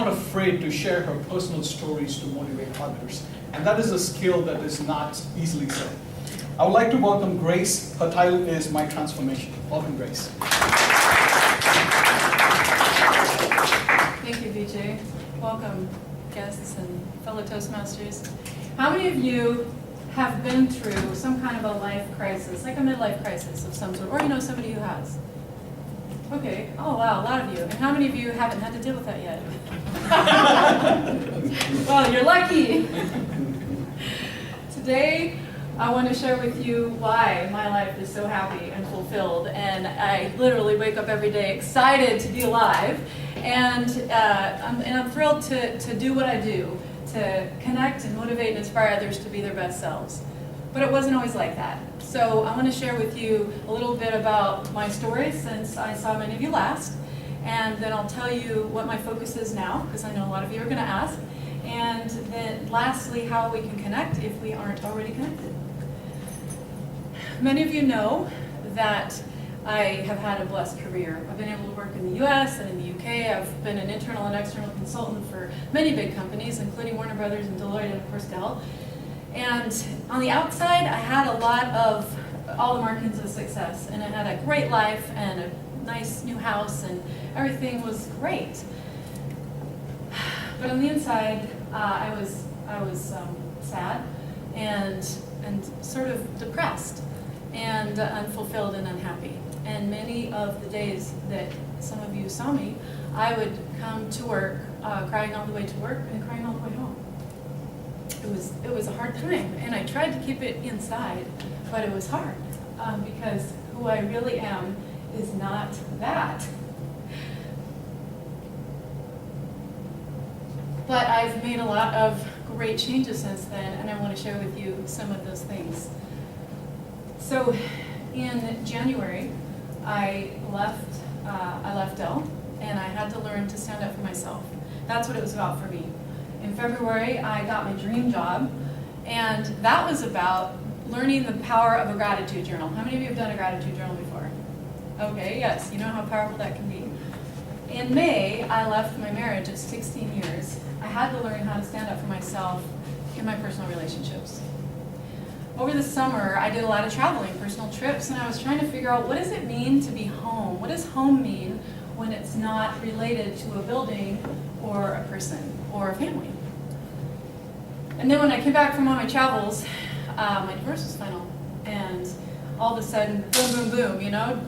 not afraid to share her personal stories to motivate others. And that is a skill that is not easily said. I would like to welcome Grace. Her title is My Transformation. Welcome, Grace. Thank you, Vijay. Welcome, guests and fellow Toastmasters. How many of you have been through some kind of a life crisis, like a midlife crisis of some sort, or you know somebody who has? Okay. Oh, wow, a lot of you. And how many of you haven't had to deal with that yet? Well, you're lucky. Today, I want to share with you why my life is so happy and fulfilled. And I literally wake up every day excited to be alive. And I'm thrilled to do what I do, to connect and motivate and inspire others to be their best selves. But it wasn't always like that. So I want to share with you a little bit about my story since I saw many of you last. And then I'll tell you what my focus is now, because I know a lot of you are going to ask. And then lastly, how we can connect if we aren't already connected. Many of you know that I have had a blessed career. I've been able to work in the US and in the UK. I've been an internal and external consultant for many big companies, including Warner Brothers and Deloitte and of course Dell. And on the outside, I had a lot of all the markings of success. And I had a great life and a nice new house and everything was great. But on the inside, I was sad and sort of depressed and unfulfilled and unhappy. And many of the days that some of you saw me, I would come to work crying all the way to work and crying all the way home. It was a hard time, and I tried to keep it inside, but it was hard because who I really am is not that. But I've made a lot of great changes since then, and I want to share with you some of those things. So in January, I left Dell, and I had to learn to stand up for myself. That's what it was about for me. In February, I got my dream job, and that was about learning the power of a gratitude journal. How many of you have done a gratitude journal before? Okay, yes, you know how powerful that can be. In May, I left my marriage at 16 years. I had to learn how to stand up for myself in my personal relationships. Over the summer, I did a lot of traveling, personal trips, and I was trying to figure out what does it mean to be home? What does home mean when it's not related to a building or a person or a family? And then when I came back from all my travels, my divorce was final. And all of a sudden, boom, boom, boom, you know?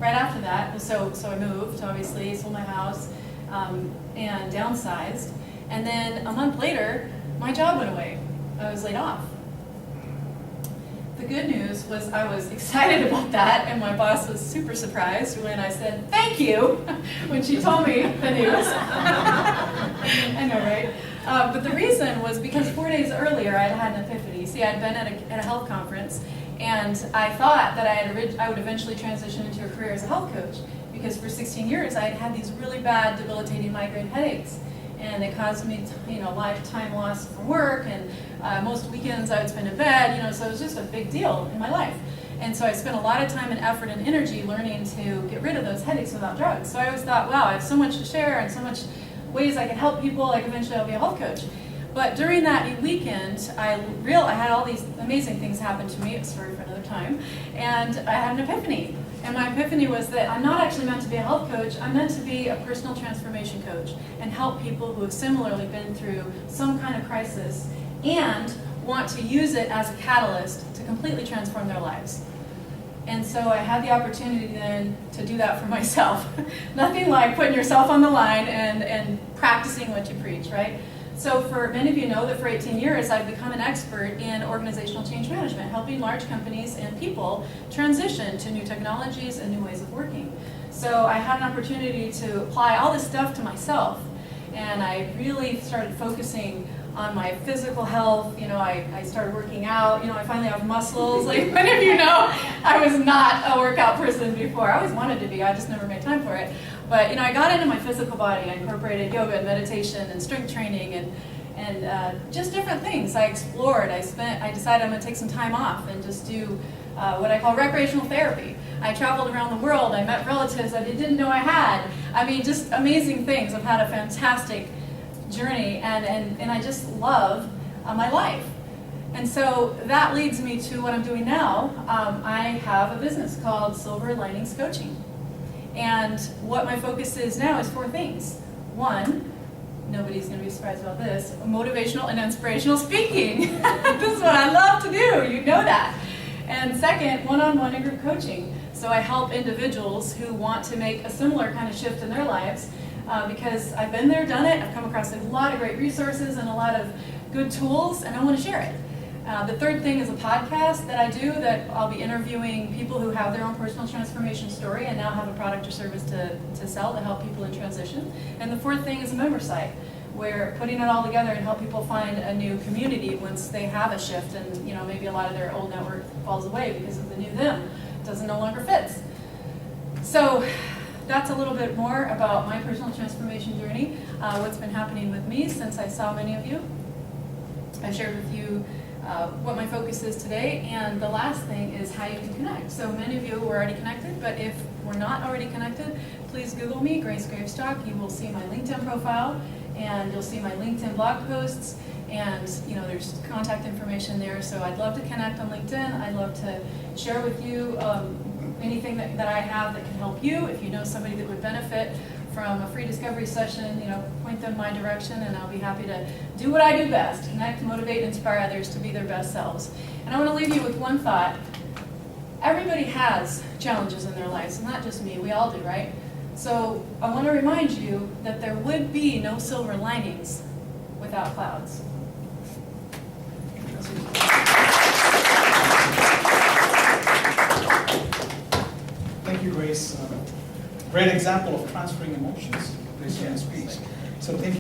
Right after that, so I moved, obviously, sold my house, and downsized. And then a month later, my job went away. I was laid off. The good news was I was excited about that, and my boss was super surprised when I said, thank you, when she told me the news. I know, right? But the reason was because 4 days earlier, I had an epiphany. See, I'd been at a health conference, and I thought that I would eventually transition into a career as a health coach, because for 16 years, I had had these really bad, debilitating migraine headaches. And it caused me, lifetime loss from work, and most weekends I would spend in bed, so it was just a big deal in my life. And so I spent a lot of time and effort and energy learning to get rid of those headaches without drugs. So I always thought, wow, I have so much to share and so much ways I can help people, like eventually I'll be a health coach. But during that weekend, I had all these amazing things happen to me. It's a story for another time. And I had an epiphany. And my epiphany was that I'm not actually meant to be a health coach. I'm meant to be a personal transformation coach and help people who have similarly been through some kind of crisis and want to use it as a catalyst to completely transform their lives. And so I had the opportunity then to do that for myself. Nothing like putting yourself on the line and practicing what you preach, right? So for many of you know that for 18 years I've become an expert in organizational change management, helping large companies and people transition to new technologies and new ways of working. So I had an opportunity to apply all this stuff to myself, and I really started focusing on my physical health. I started working out. I finally have muscles. Like many of you know, I was not a workout person before. I always wanted to be. I just never made time for it. But I got into my physical body. I incorporated yoga and meditation and strength training and just different things. I explored. I decided I'm going to take some time off and just do what I call recreational therapy. I traveled around the world. I met relatives I didn't know I had. I mean, just amazing things. I've had a fantastic journey, and I just love my life. And so that leads me to what I'm doing now. I have a business called Silver Linings Coaching. And what my focus is now is 4 things. 1, nobody's going to be surprised about this, motivational and inspirational speaking. This is what I love to do, you know that. And second, one-on-one and group coaching. So I help individuals who want to make a similar kind of shift in their lives because I've been there, done it. I've come across a lot of great resources and a lot of good tools, and I want to share it. The third thing is a podcast that I do that I'll be interviewing people who have their own personal transformation story and now have a product or service to sell to help people in transition. And the fourth thing is a member site, where putting it all together and help people find a new community once they have a shift and maybe a lot of their old network falls away because of the new them doesn't no longer fits. So that's a little bit more about my personal transformation journey, what's been happening with me since I saw many of you. I shared with you what my focus is today, and the last thing is how you can connect. So many of you were already connected, but if we're not already connected, please Google me, Grace Gravestock. You will see my LinkedIn profile, and you'll see my LinkedIn blog posts, and there's contact information there. So I'd love to connect on LinkedIn. I'd love to share with you anything that I have that can help you. If you know somebody that would benefit from a free discovery session, point them my direction, and I'll be happy to do what I do best: connect, motivate, inspire others to be their best selves. And I want to leave you with one thought. Everybody has challenges in their lives, and not just me, we all do, right? So I want to remind you that there would be no silver linings without clouds. Thank you, Grace. Great example of transferring emotions based on your speech. So thank you.